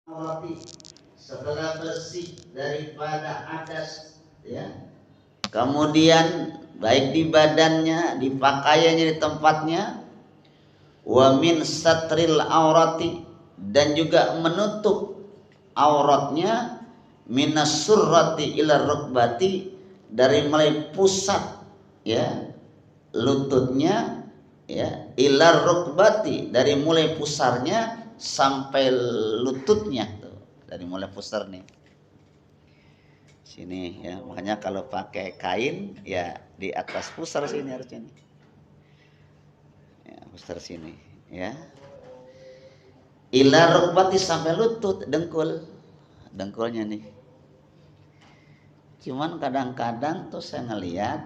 roti setelah bersih daripada hadas, ya. Kemudian baik di badannya, di pakaiannya, di tempatnya, wa min satril aurati, dan juga menutup auratnya, minas surrati ila rukbati, dari mulai pusat, ya, lututnya, ya, ila rukbati, dari mulai pusarnya sampai lututnya tuh, dari mulai pusar nih sini, ya. Makanya kalau pakai kain ya di atas pusar sini harusnya nih, ya, pusar sini, ya, ila rukbati, sampai lutut, dengkulnya nih. Cuman kadang-kadang tuh saya ngelihat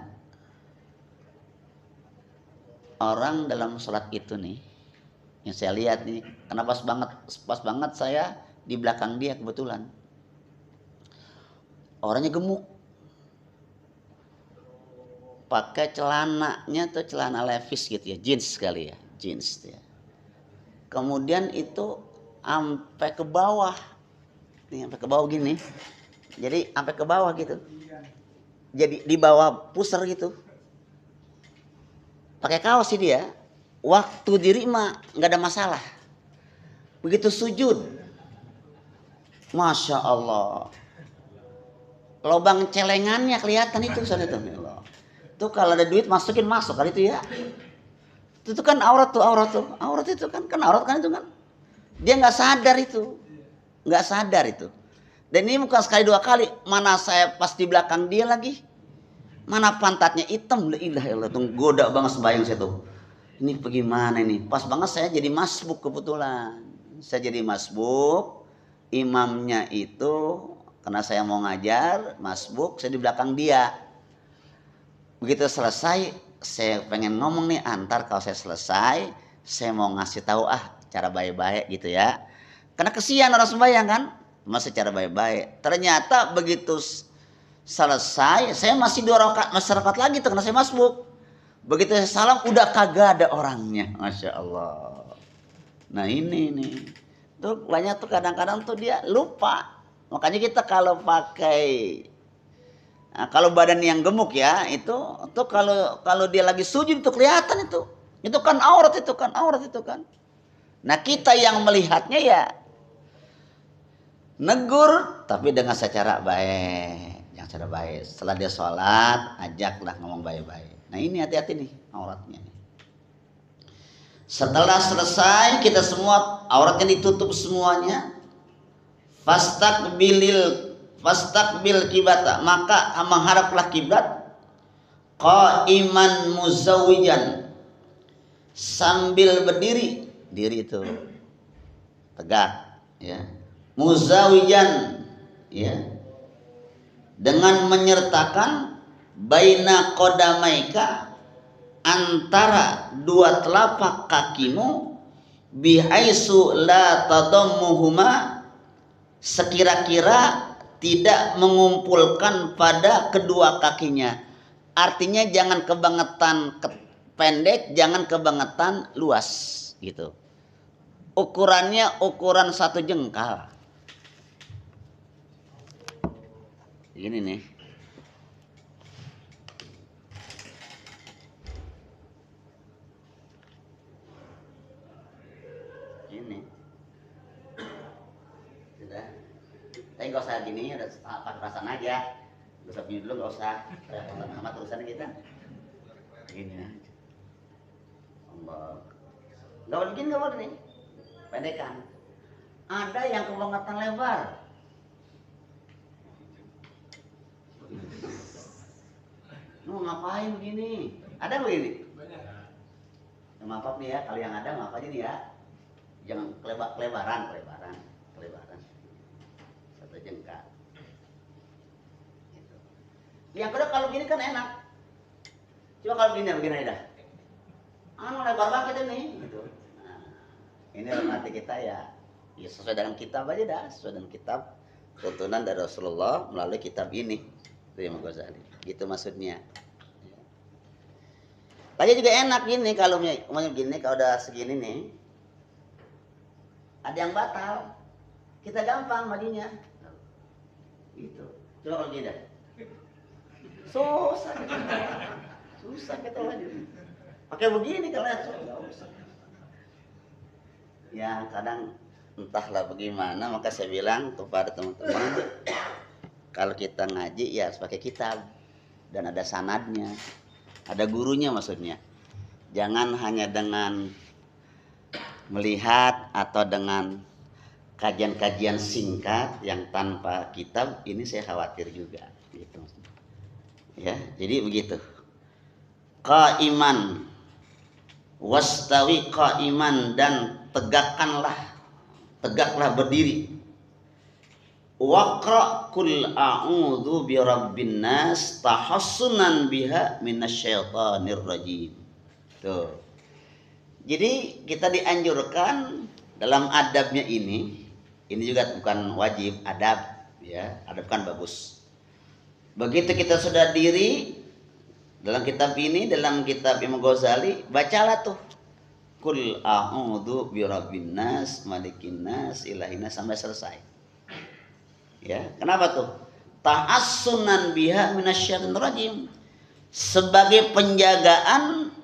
orang dalam sholat itu nih, yang saya lihat nih, karena pas banget saya di belakang dia kebetulan, orangnya gemuk, pakai celananya tuh celana levis gitu ya, jeans sekali ya, jeans ya. Kemudian itu sampai ke bawah nih, sampai ke bawah gini, jadi sampai ke bawah gitu, jadi di bawah pusar gitu, pakai kaos sih dia. Waktu diri mah nggak ada masalah, begitu sujud, masya Allah, lobang celengannya kelihatan itu sana itu. Tuh kalau ada duit masukin, masuk kali itu ya. Itu kan aurat tuh, aurat itu kan aurat kan itu kan. Dia nggak sadar itu, nggak sadar itu. Dan ini bukan sekali dua kali, mana saya pas di belakang dia lagi, mana pantatnya hitam, la ilaha illallah, tuh goda banget sembahyang saya tuh. Ini bagaimana ini? Pas banget saya jadi masbuk kebetulan. Saya jadi masbuk, imamnya itu karena saya mau ngajar, masbuk, saya di belakang dia. Begitu selesai, saya pengen ngomong nih, antar kalau saya selesai, saya mau ngasih tahu cara baik-baik gitu ya. Karena kesian orang sembahyang kan, masih cara baik-baik. Ternyata begitu selesai, saya masih 2 rakaat, masih rakaat lagi tuh karena saya masbuk. Begitu saya salam, udah kagak ada orangnya, masya Allah. Nah ini nih, tuh banyak tuh kadang-kadang tuh dia lupa. Makanya kita kalau pakai, nah, kalau badan yang gemuk ya, itu tuh kalau dia lagi sujud itu kelihatan itu kan aurat, itu kan aurat itu kan. Nah kita yang melihatnya ya negur, tapi dengan secara baik, yang secara baik. Setelah dia sholat, ajaklah ngomong baik-baik. Nah ini hati-hati nih auratnya. Setelah selesai kita semua auratnya ditutup semuanya, fastaqbil kibata, maka menghadaplah kiblat, qaiman muzawwijan, sambil berdiri, diri itu tegak ya, muzawijan ya, dengan menyertakan baina qadamaika, antara dua telapak kakimu, bihaisu la tadammuhuma, sekira-kira tidak mengumpulkan pada kedua kakinya. Artinya jangan kebangetan pendek, jangan kebangetan luas gitu. Ukurannya ukuran 1 jengkal. Gini nih. Ini. Sudah. Tapi nggak usah gini, udah pakai perasaan aja. Gak usah dulu, nggak usah. Sama tulisannya kita. Gini aja. Allah. Nggak boleh gini, nggak boleh nih. Pendekan. Ada yang kebangetan lebar. Lu ngapain begini? Ada begini? Ya, maaf nih ya, kalau yang ada maaf aja nih ya. Jangan kelebaran. 1 jengkal. Gitu. Yang kedua kalau gini kan enak. Coba kalau begini dah. Lebar banget ini. Gitu. Nah, ini dalam hati kita ya sesuai dengan kitab aja dah, sesuai dengan kitab tuntunan dari Rasulullah melalui kitab ini. Itu Imam Ghazali. Gitu maksudnya. Tadi juga enak gini, kalau gini, kalau udah segini nih, ada yang batal. Kita gampang majunya. Gitu. Coba kalau tidak. Susah kita. Susah kita maju. Pakai begini kalau enggak usah. Ya kadang entahlah bagaimana, maka saya bilang kepada teman-teman, kalau kita ngaji ya harus pakai kitab dan ada sanadnya, ada gurunya maksudnya. Jangan hanya dengan melihat atau dengan kajian-kajian singkat yang tanpa kitab, ini saya khawatir juga gitu. Ya, jadi begitu. Qaiman wastawi qaiman, dan tegaklah berdiri. Waqra kul a'udzu birabbin nas tahassunan biha minasyaitonir rajim. Tuh. Jadi kita dianjurkan dalam adabnya ini juga bukan wajib, adab ya, adab kan bagus. Begitu kita sudah diri dalam kitab ini, dalam kitab Imam Ghazali, bacalah tuh kul a'udzu birabbin nas malikin nas ilahin nas sampai selesai. Ya, kenapa tuh? Ta'assunan biha minasyaitonir rajim. Sebagai penjagaan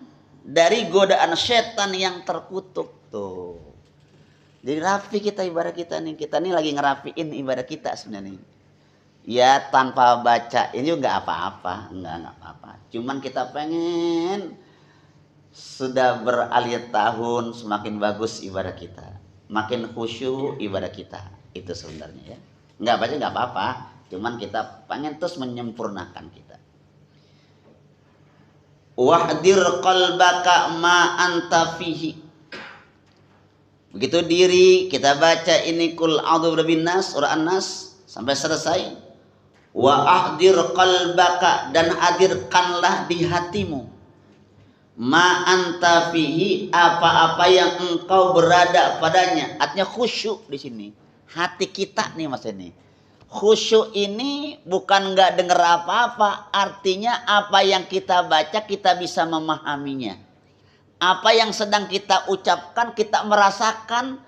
dari godaan setan yang terkutuk tuh. Jadi rapi kita ibadah kita nih. Kita nih lagi ngerapiin ibadah kita sebenarnya. Ya tanpa baca ini juga apa-apa, enggak apa-apa. Cuman kita pengen sudah beralih tahun semakin bagus ibadah kita, makin khusyuk ibadah kita. Itu sebenarnya ya. Enggak baca enggak apa-apa. Cuman kita pengen terus menyempurnakan kita. Wahdir qalbaka ma anta fihi. Begitu diri kita baca ini kul a'udzu birabbin nas, surah An-Nas sampai selesai. Wa ahdir qalbaka, dan hadirkanlah di hatimu ma anta fihi, apa-apa yang engkau berada padanya. Artinya khusyuk di sini. Hati kita nih Mas ini. Khusyuk ini bukan nggak dengar apa-apa, artinya apa yang kita baca kita bisa memahaminya. Apa yang sedang kita ucapkan kita merasakan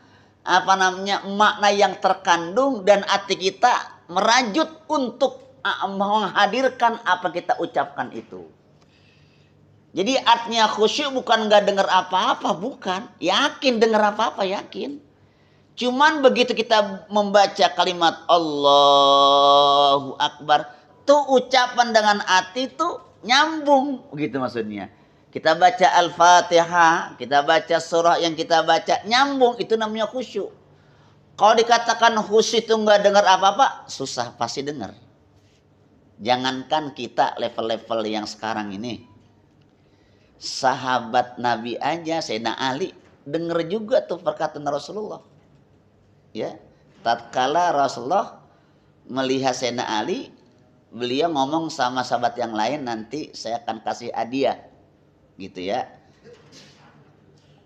makna yang terkandung, dan hati kita merajut untuk menghadirkan apa kita ucapkan itu. Jadi artinya khusyuk bukan nggak dengar apa-apa, bukan. Yakin dengar apa-apa, yakin. Cuman begitu kita membaca kalimat Allahu Akbar, tuh ucapan dengan hati tuh nyambung, begitu maksudnya. Kita baca Al-Fatihah, kita baca surah yang kita baca nyambung, itu namanya khusyuk. Kalau dikatakan khusyuk itu nggak dengar apa-apa, susah pasti dengar. Jangankan kita level-level yang sekarang ini, sahabat Nabi aja, Sayyidina Ali dengar juga tuh perkataan Rasulullah. Ya, tatkala Rasulullah melihat Sayyidina Ali, beliau ngomong sama sahabat yang lain, nanti saya akan kasih hadiah, gitu ya.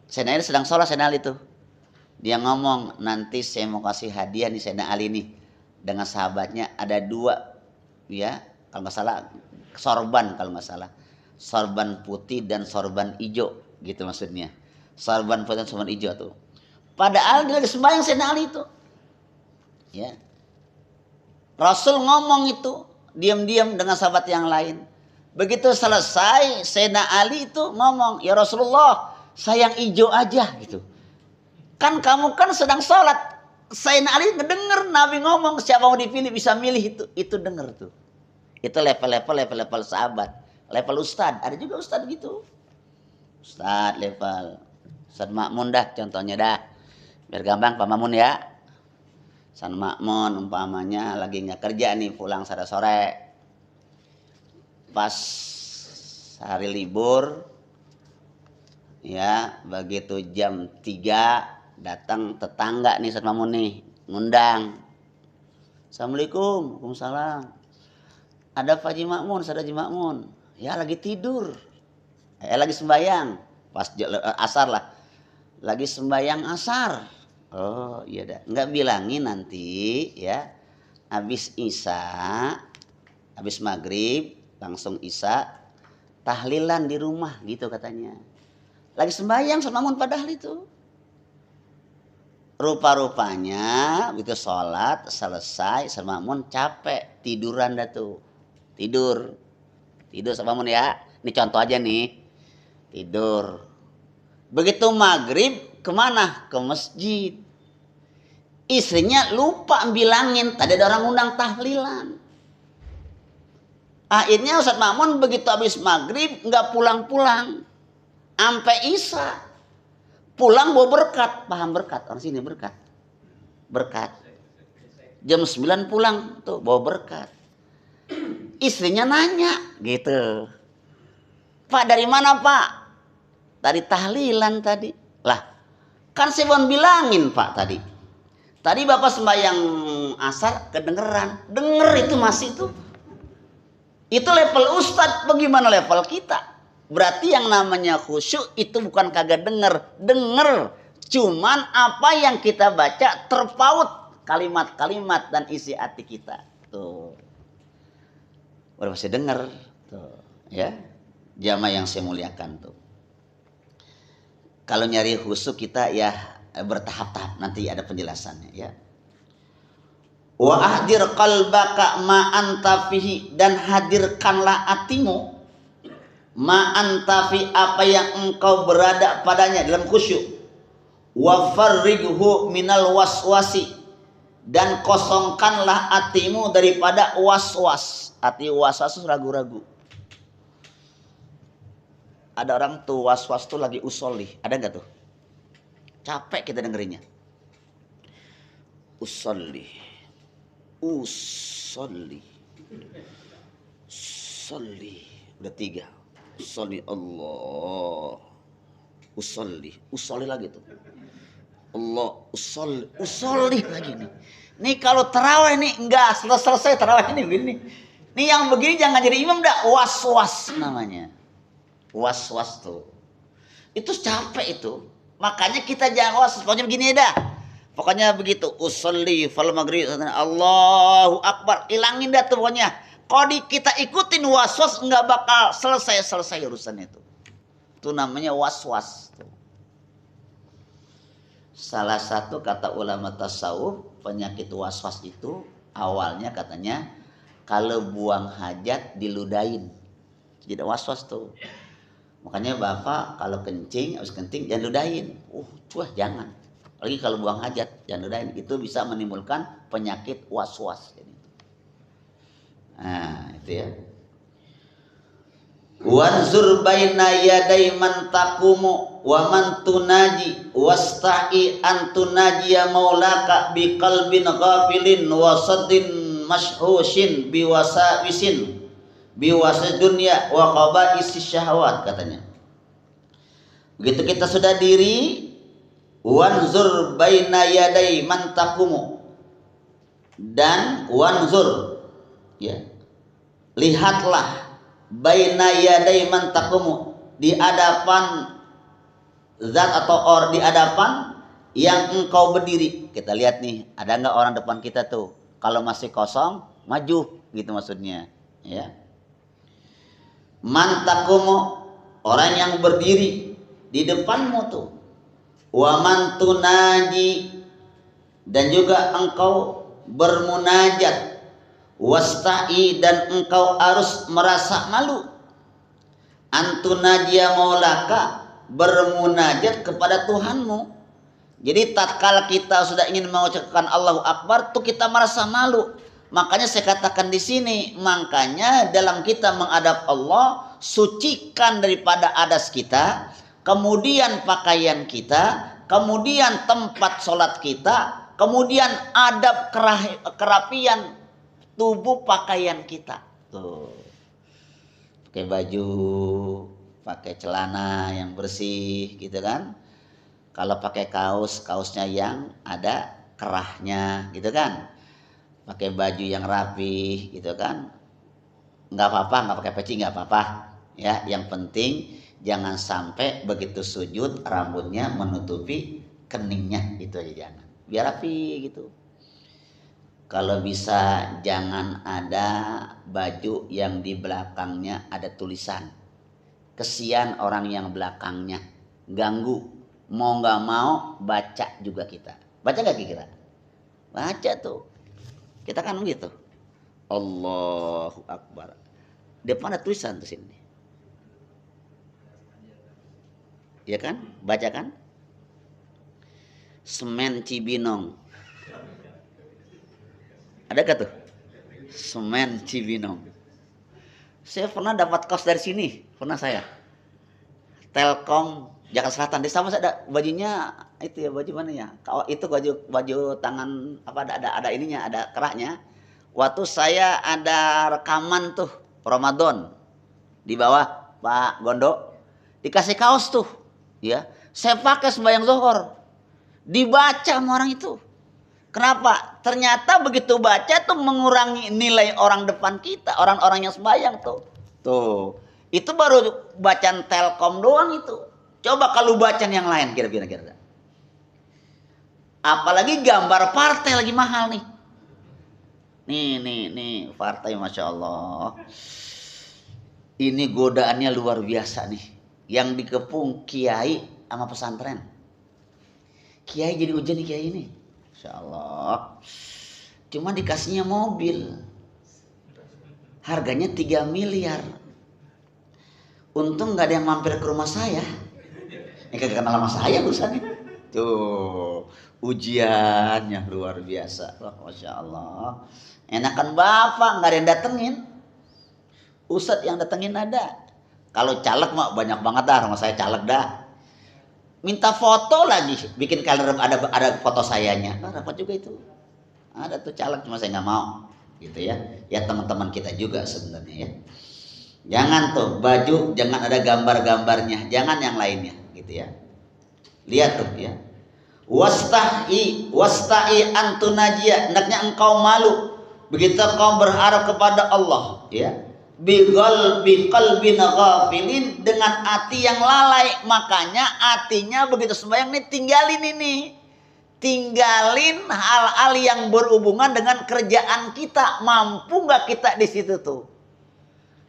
Sayyidina Ali sedang sholat, Sayyidina Ali tuh, dia ngomong, nanti saya mau kasih hadiah nih Sayyidina Ali nih, dengan sahabatnya ada dua, ya, kalau nggak salah sorban, kalau nggak salah sorban putih dan sorban hijau, gitu maksudnya. Sorban putih dan sorban hijau tuh. Padahal dia lagi sembahyang Sayyidina Ali itu. Ya. Rasul ngomong itu diam-diam dengan sahabat yang lain. Begitu selesai Sayyidina Ali itu ngomong, "Ya Rasulullah, saya yang hijau aja," gitu. Kan kamu kan sedang sholat. Sayyidina Ali ngedenger Nabi ngomong, siapa mau dipilih bisa milih itu denger tuh. Itu level sahabat. Level ustad, ada juga ustad gitu. Ustad level Ustad Makmun dah contohnya dah. Biar gampang Pak Mamun ya. San Makmun umpamanya lagi nggak kerja nih, pulang sore-sore. Pas hari libur, ya begitu jam 3 datang tetangga nih Ustad Mamun nih, ngundang. Assalamualaikum, waalaikumsalam. Ada Pak Haji Makmun, Ustad Haji Makmun. Ya lagi tidur. Lagi sembahyang. Pas asar lah. Lagi sembahyang asar. Oh iya dah. Nggak bilangin nanti ya. Habis isya, habis maghrib, langsung isya, tahlilan di rumah gitu katanya. Lagi sembahyang Ustaz Mamun padahal itu. Rupa-rupanya begitu sholat selesai sama makmum capek, tiduran dah tuh. Tidur sama makmum ya. Ini contoh aja nih. Tidur. Begitu maghrib kemana? Ke masjid. Istrinya lupa bilangin, tadi ada orang undang tahlilan. Akhirnya Ustadz Makmun begitu habis maghrib nggak pulang-pulang. Sampai isya. Pulang bawa berkat, paham berkat? Orang sini berkat. Berkat. Jam 9 pulang tuh bawa berkat. Istrinya nanya gitu. Pak dari mana Pak? Dari tahlilan tadi. Lah, kan saya mau bilangin Pak tadi. Tadi Bapak sembahyang asar kedengeran. Denger itu masih itu. Itu level ustadz, bagaimana level kita? Berarti yang namanya khusyuk itu bukan kagak denger. Cuman apa yang kita baca terpaut kalimat-kalimat dan isi hati kita. Tuh. Baru masih denger. Tuh. Ya. Jamaah yang saya muliakan tuh. Kalau nyari khusyuk kita ya bertahap-tahap, nanti ada penjelasannya ya. Wa ahdir qalbaka ma anta fihi, dan hadirkanlah hatimu ma anta fi, apa yang engkau berada padanya dalam khusyuk. Wa farrighu minal waswasi, dan kosongkanlah hatimu daripada waswas. Hati waswas itu ragu-ragu. Ada orang tuh waswas tuh lagi usolli, ada nggak tuh? Capek kita dengerinnya. Usolli. Udah 3. Usolli Allah. Usolli lagi tuh. Allah usolli lagi nih. Nih kalau tarawih nih enggak selesai tarawih ini begini. Nih yang begini jangan jadi imam dah, was-was namanya. Was-was tuh. Itu capek itu. Makanya kita jangan was, pokoknya begini dah. Pokoknya begitu, usolli fal maghrib, Allahu Akbar, ilangin dah tuh pokoknya. Kalau kita ikutin was-was nggak bakal selesai urusan itu. Itu namanya was-was. Salah satu kata ulama tasawuf, penyakit was-was itu awalnya katanya kalau buang hajat diludahin. Jadi was-was tuh. Makanya Bapak kalau kencing, habis kencing jangan ludahin. Jangan. Lagi kalau buang hajat jangan ludahin, itu bisa menimbulkan penyakit was-was. Nah, itu ya. Wanzur baina yaday man taqumu wa man tunaji wasta'i an tunajiya maulaka biqalbin ghafilin wa saddin mashhushin biwasawisin biwasa dunya wa qaba'is syahwat, katanya. Begitu kita sudah diri, wanzur baina yaday man taqumu, dan wanzur ya, lihatlah baina yaday man taqumu, di hadapan zat atau di hadapan yang engkau berdiri. Kita lihat nih, ada enggak orang depan kita tuh? Kalau masih kosong, maju gitu maksudnya ya. Man taqumu, orang yang berdiri di depanmu tuh. Wa man tunaji, dan juga engkau bermunajat. Wasta'i, dan engkau harus merasa malu. Antunajiya maulaka, bermunajat kepada Tuhanmu. Jadi tatkala kita sudah ingin mengucapkan Allahu Akbar tuh kita merasa malu. Makanya saya katakan di sini, makanya dalam kita menghadap Allah, sucikan daripada hadas kita, kemudian pakaian kita, kemudian tempat sholat kita, kemudian adab kerapian tubuh pakaian kita. Tuh. Pakai baju, pakai celana yang bersih gitu kan. Kalau pakai kaosnya yang ada kerahnya gitu kan. Pakai baju yang rapi gitu kan. Enggak apa-apa, enggak pakai peci enggak apa-apa. Ya, yang penting jangan sampai begitu sujud rambutnya menutupi keningnya, itu aja jangan. Biar rapi gitu. Kalau bisa jangan ada baju yang di belakangnya ada tulisan. Kesian orang yang belakangnya, ganggu. Mau nggak mau baca juga kita. Baca nggak kira? Baca tuh. Kita kan begitu. Allahu Akbar. Depan ada tulisan tuh sini. Ya kan? Baca kan? Semen Cibinong. Adakah tuh? Semen Cibinong. Saya pernah dapat kaos dari sini. Pernah saya. Telkom Jakarta Selatan. Di sama saya ada bajunya itu ya, baju mana ya? Itu baju tangan apa ada ininya, ada keraknya. Waktu saya ada rekaman tuh Ramadan di bawah Pak Gondo dikasih kaos tuh, ya. Saya pakai sembahyang zuhur. Dibaca sama orang itu. Kenapa? Ternyata begitu baca tuh mengurangi nilai orang depan kita, orang-orang yang sembahyang tuh. Tuh. Itu baru bacaan Telkom doang itu. Coba kalau bacaan yang lain kira-kira. Apalagi gambar partai lagi mahal nih. Nih partai Masya Allah. Ini godaannya luar biasa nih. Yang dikepung kiai sama pesantren. Kiai jadi ujian nih kiai ini. Masya Allah. Cuma dikasihnya mobil. Harganya 3 miliar. Untung gak ada yang mampir ke rumah saya. Ini kagak kenal sama saya urusannya. Tuh, ujiannya luar biasa. Wah, Masya Allah. Enakan bapak, gak ada yang datengin. Ustadz yang datengin ada. Kalau caleg mah banyak banget dah, rumah saya caleg dah. Minta foto lagi, bikin kalender ada foto sayanya. Rapat juga itu. Ada tuh caleg, cuma saya nggak mau. Gitu ya. Ya teman-teman kita juga sebenarnya ya. Jangan tuh baju, jangan ada gambar-gambarnya, jangan yang lainnya, gitu ya. Lihat tuh ya. Wasta'i antunajia, hendaknya engkau malu begitu kau berharap kepada Allah, ya. Biqalbin ghafilin, dengan hati yang lalai. Makanya hatinya begitu sembahyang nih tinggalin hal-hal yang berhubungan dengan kerjaan kita. Mampu nggak kita di situ tuh?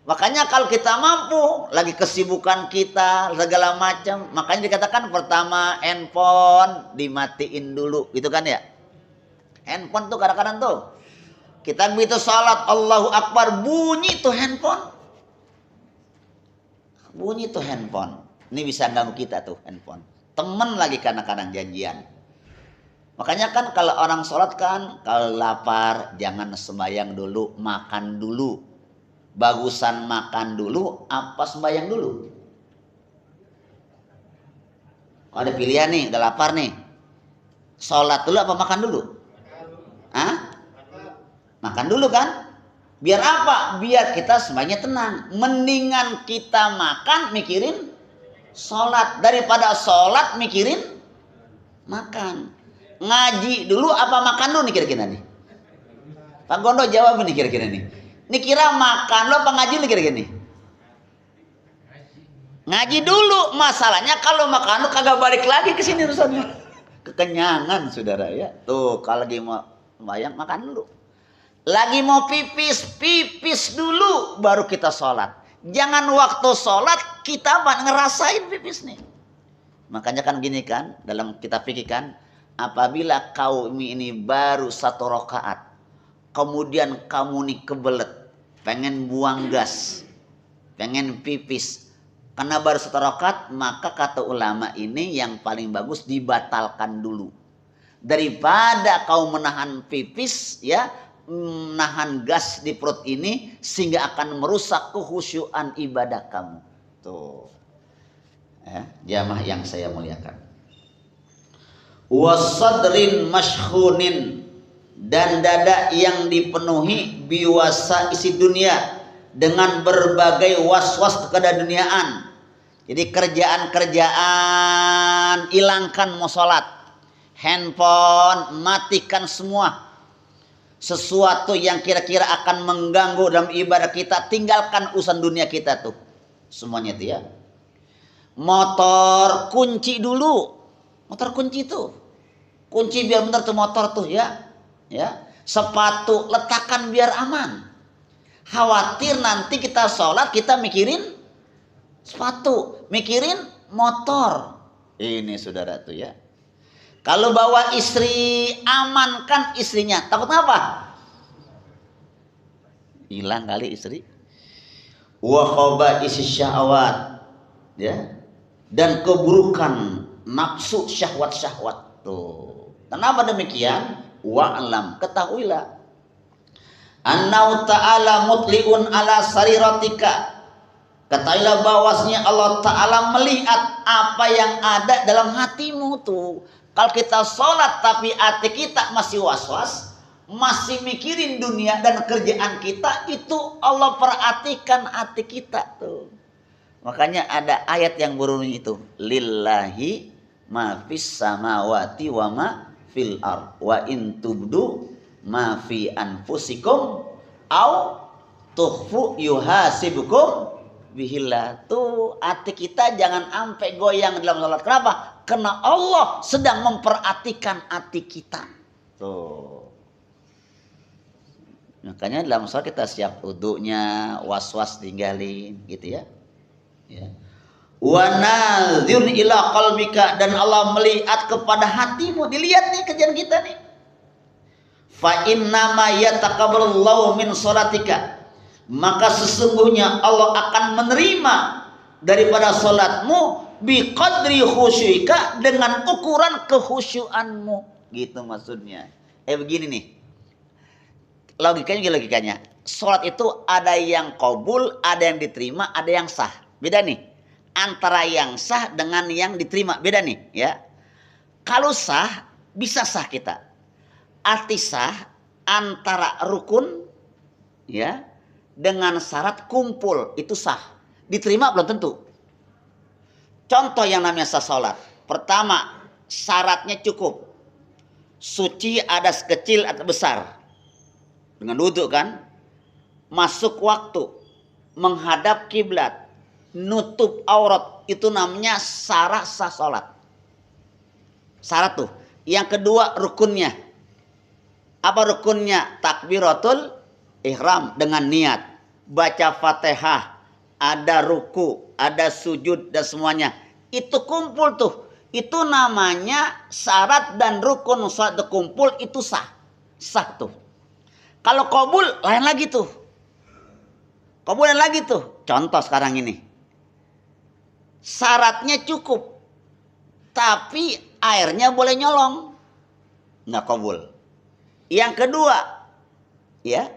Makanya kalau kita mampu, lagi kesibukan kita segala macam, makanya dikatakan pertama handphone dimatiin dulu, gitu kan ya? Handphone tuh kadang-kadang tuh kita begitu salat Allahu Akbar, bunyi tuh handphone. Bunyi tuh handphone. Ini bisa ganggu kita tuh handphone. Temen lagi kadang-kadang janjian. Makanya kan kalau orang sholat kan, kalau lapar jangan sembahyang dulu, makan dulu. Bagusan makan dulu apa sembahyang dulu? Kalau ada pilihan nih, udah lapar nih. Sholat dulu apa makan dulu? Hah? Makan dulu kan? Biar apa? Biar kita semuanya tenang. Mendingan kita makan mikirin sholat daripada sholat mikirin makan. Ngaji dulu apa makan dulu nih kira-kira nih? Pak Gondo jawab nih kira-kira nih. Ini kira makan lo apa ngaji lo kira-kira nih? Ngaji dulu. Masalahnya kalau makan lo kagak balik lagi ke sini urusannya. Kekenyangan saudara ya. Tuh kalau lagi mau bayang makan dulu. Lagi mau pipis dulu baru kita sholat. Jangan waktu sholat kita ngerasain pipis nih. Makanya kan gini kan, dalam kita pikirkan, apabila kaum ini baru 1 rakaat, kemudian kamu nih kebelet, pengen buang gas, pengen pipis, karena baru 1 rakaat, maka kata ulama ini yang paling bagus dibatalkan dulu. Daripada kau menahan pipis ya, menahan gas di perut ini sehingga akan merusak kehusyuan ibadah kamu. Tuh. Jamaah yang saya muliakan. Wasadrin mashkhunin, dan dada yang dipenuhi biwasa isi dunia, dengan berbagai was-was keduniaan. Jadi kerjaan-kerjaan hilangkan, mau sholat, handphone matikan semua. Sesuatu yang kira-kira akan mengganggu dalam ibadah kita, tinggalkan urusan dunia kita tuh. Semuanya itu ya. Motor kunci dulu. Motor kunci tuh. Kunci biar benar tuh motor tuh ya. Ya. Sepatu letakkan biar aman. Khawatir nanti kita sholat kita mikirin sepatu, mikirin motor. Ini saudara tuh ya. Kalau bawa istri, amankan istrinya. Takut apa? Hilang kali istri. Wa khaba'is syahwat, ya. Dan keburukan nafsu syahwat-syahwat. Tuh. Kenapa demikian? Wa'lam, ketahuilah. Annau ta'ala mutli'un ala sariratika. Ketahuilah bahwasanya Allah Ta'ala melihat apa yang ada dalam hatimu tuh. Kalau kita sholat tapi hati kita masih was-was, masih mikirin dunia dan kerjaan kita, itu Allah perhatikan hati kita tuh. Makanya ada ayat yang berbunyi itu, lillahi ma fis samawati wa ma fil ard wa in tubdu ma fi anfusikum au tukhfu yuhasibukum bihillah. Tuh hati kita jangan sampai goyang dalam salat. Kenapa? Karena Allah sedang memperhatikan hati kita. Tuh. Makanya dalam salat kita siap wudunya, was-was tinggalin gitu ya. Ya. Wa nadhir ila qalbika, dan Allah melihat kepada hatimu. Dilihat nih kerjaan kita nih. Fa inna ma yataqabbalullahu min sholatika, maka sesungguhnya Allah akan menerima daripada salatmu biqadri khusyuika, dengan ukuran kehusyuanmu. Gitu maksudnya. Begini nih. Logikanya. Salat itu ada yang qabul, ada yang diterima, ada yang sah. Beda nih. Antara yang sah dengan yang diterima. Beda nih, ya. Kalau sah, bisa sah kita. Arti sah antara rukun, ya, dengan syarat kumpul, itu sah. Diterima belum tentu. Contoh yang namanya sah salat. Pertama, syaratnya cukup. Suci ada sekecil atau besar. Dengan duduk kan. Masuk waktu. Menghadap kiblat. Nutup aurat. Itu namanya syarat sah salat. Syarat tuh. Yang kedua rukunnya. Apa rukunnya? Takbiratul ihram dengan niat. Baca Fatihah. Ada ruku, ada sujud dan semuanya. Itu kumpul tuh. Itu namanya syarat dan rukun salat kumpul, itu sah. Sah tuh. Kalau qabul lain lagi tuh. Qabul lain lagi tuh. Contoh sekarang ini. Syaratnya cukup. Tapi airnya boleh nyolong. Nggak qabul. Yang kedua, ya.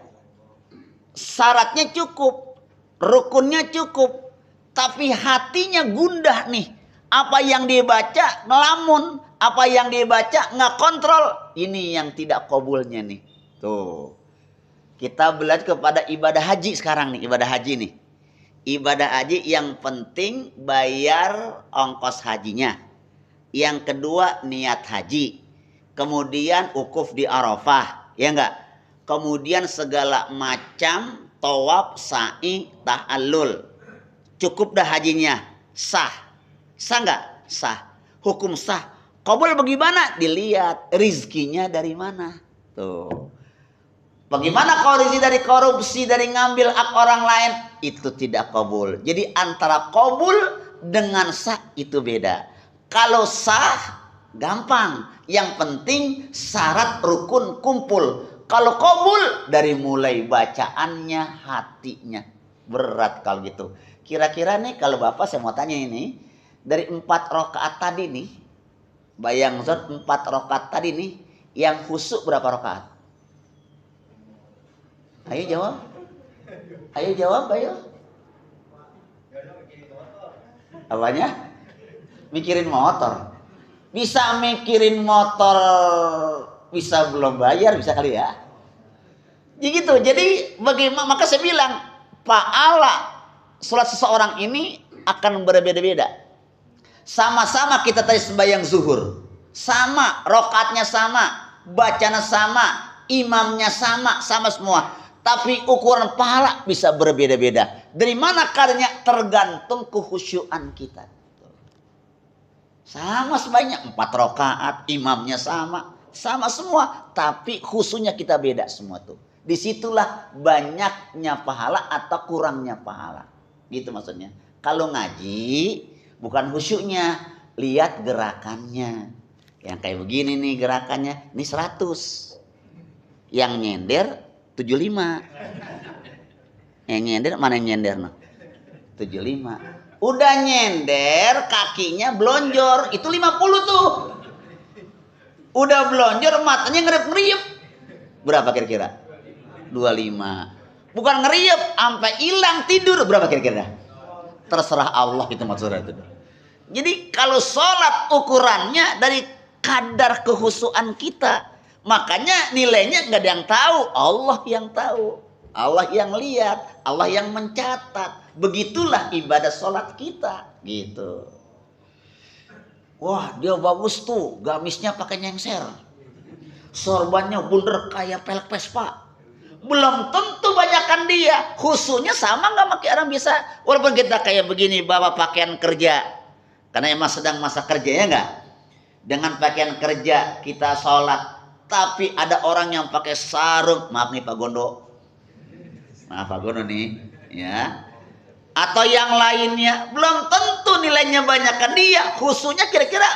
Syaratnya cukup. Rukunnya cukup. Tapi hatinya gundah nih. Apa yang dibaca ngelamun. Apa yang dibaca nggak kontrol. Ini yang tidak qabulnya nih. Tuh. Kita belajar kepada ibadah haji sekarang nih. Ibadah haji nih. Ibadah haji yang penting bayar ongkos hajinya. Yang kedua niat haji. Kemudian wukuf di Arafah. Ya enggak? Kemudian segala macam tawaf, sa'i, tahallul. Cukup dah hajinya. Sah. Sah enggak? Sah. Hukum sah. Qabul bagaimana? Dilihat rizkinya dari mana. Tuh. Bagaimana kalau rezeki dari korupsi, dari ngambil hak orang lain? Itu tidak qabul. Jadi antara qabul dengan sah itu beda. Kalau sah gampang. Yang penting syarat rukun kumpul. Kalau qabul dari mulai bacaannya, hatinya. Berat kalau gitu. Kira-kira nih kalau Bapak saya mau tanya ini. Dari 4 rakaat tadi nih. Bayang Zat 4 rakaat tadi nih. Yang khusyuk berapa rakaat? Ayo jawab. Ayo jawab, ayo. Apanya? Mikirin motor. Bisa mikirin motor, bisa belum bayar, bisa kali ya. Gitu. Jadi bagaimana? Maka saya bilang, pahala salat seseorang ini akan berbeda-beda. Sama-sama kita tadi sembahyang zuhur. Sama, rakaatnya sama, bacanya sama, imamnya sama, sama semua. Tapi ukuran pahala bisa berbeda-beda. Dari mana kadarnya? Tergantung kekhusyuan kita. Sama sebanyak 4 rakaat, imamnya sama. Sama semua. Tapi khusyuknya kita beda semua tuh. Disitulah banyaknya pahala atau kurangnya pahala. Gitu maksudnya. Kalau ngaji, bukan khusyuknya. Lihat gerakannya. Yang kayak begini nih gerakannya, ini 100. Yang nyender 75. Yang nyender mana yang nyender no? 75. Udah nyender kakinya blonjor, itu 50 tuh. Udah blonjor matanya ngerip-ngerip. Berapa kira-kira? 25. Bukan ngeriep sampai hilang tidur, berapa kira-kira? Terserah Allah itu maksudnya itu. Jadi kalau sholat ukurannya dari kadar kehusuan kita, makanya nilainya nggak ada yang tahu, Allah yang tahu, Allah yang lihat, Allah yang mencatat. Begitulah ibadah sholat kita, gitu. Wah, dia bagus tuh, gamisnya pakai nyengser, sorbannya bundar kayak pelek Vespa. Belum tentu banyakan dia, khususnya sama nggak pakai orang biasa. Walaupun kita kayak begini bawa pakaian kerja, karena emang sedang masa kerja ya nggak. Dengan pakaian kerja kita sholat, tapi ada orang yang pakai sarung, maaf nih Pak Gondo, maaf Pak Gondo nih, ya. Atau yang lainnya, belum tentu nilainya banyakan dia. Khususnya kira-kira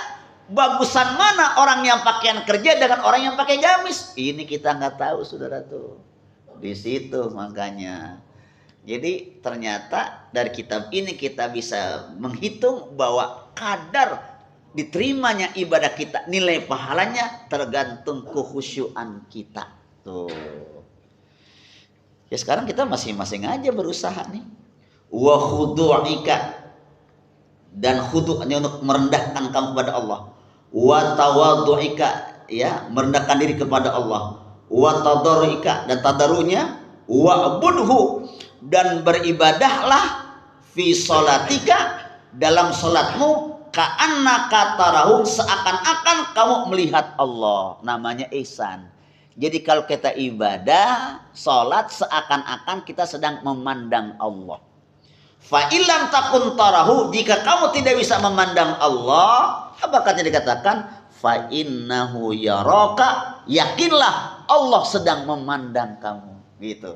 bagusan mana orang yang pakaian kerja dengan orang yang pakai gamis? Ini kita nggak tahu, saudara tuh. Di situ makanya. Jadi ternyata dari kitab ini kita bisa menghitung bahwa kadar diterimanya ibadah kita, nilai pahalanya tergantung kekhusyuan kita. Tuh. Ya sekarang kita masing-masing aja berusaha nih. Wa khudu'ika, dan khudu'nya untuk merendahkan kamu kepada Allah. Wa tawadhu'ika, ya, merendahkan diri kepada Allah. Wa tadarruika, dan tadarunya. Wa budhu, dan beribadahlah fi sholatika, dalam salatmu, ka'annaka tarahu, seakan-akan kamu melihat Allah. Namanya ihsan. Jadi kalau kita ibadah salat, seakan-akan kita sedang memandang Allah. Fa illam takun tarahu, jika kamu tidak bisa memandang Allah, apa kata dikatakan? Fa innahu yaraka, yakinlah Allah sedang memandang kamu, gitu.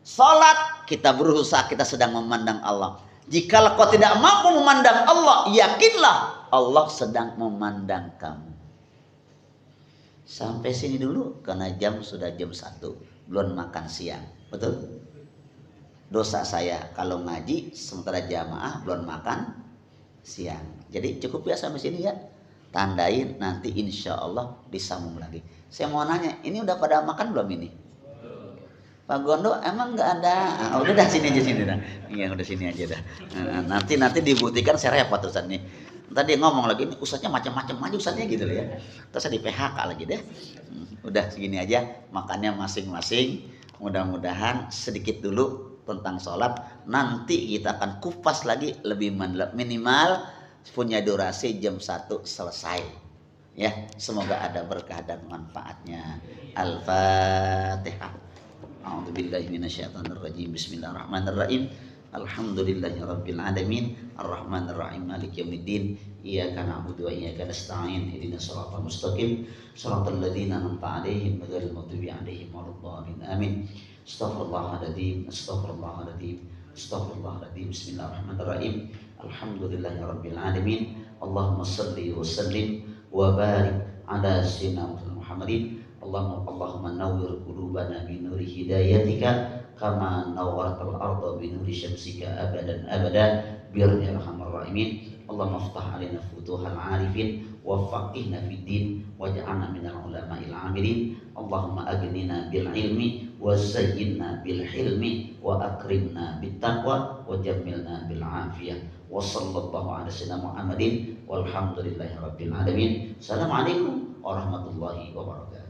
Salat kita berusaha, kita sedang memandang Allah. Jika kau tidak mampu memandang Allah, yakinlah Allah sedang memandang kamu. Sampai sini dulu karena sudah jam 1, belum makan siang. Betul? Dosa saya kalau ngaji sementara jamaah belum makan siang. Jadi cukup ya sampai sini ya. Tandain, nanti insya Allah disambung lagi. Saya mau nanya, ini udah pada makan belum ini? Pak Gondo emang nggak ada? Udah dah sini aja sini dah. Iya udah sini aja dah. Nanti dibuktikan saya repot Ustaz nih. Tadi ngomong lagi, ini Ustaznya macam-macam aja Ustaznya gitu loh ya. Terus saya di PHK lagi deh. Udah segini aja, makannya masing-masing. Mudah-mudahan sedikit dulu tentang sholat, nanti kita akan kupas lagi lebih minimal punya durasi jam 1 selesai ya. Semoga ada berkah dan manfaatnya. Al-Fatihah. A'udzubillahi minasyaitonirrajim. Bismillahirrahmanirrahim. Alhamdulillahirabbil alamin, arrahmanirrahim, maliki yaumiddin. Iyyaka na'budu wa iyyaka nasta'in. Ihdinas siratal mustaqim, siratal ladzina an'amta 'alaihim ghairil maghdubi 'alaihim waladdallin. Amin. Astaghfirullahaladzim, astaghfirullahaladzim, astaghfirullahaladzim. Bismillahirrahmanirrahim. Alhamdulillahirabbil alamin. Allahumma shalli wa sallim wa barik ala sayyidina Muhammadin. Allahumma nawwir qulubana bi nuri hidayatika kama nawwartal arda bi nuri syamsika abadan abada bi arhamar rahimin. Allahumma iftah alaina futuhal arifin wa faqihna fid din waj'alna minal ulama'il 'amilin. Allahumma aghnina bil ilmi wa zayyinna bil hilmi wa akrimna bit taqwa wa jammilna bil afiyah. Wa sallallahu ala sayyidina Muhammadin walhamdulillahi rabbil alamin. Assalamualaikum warahmatullahi wabarakatuh.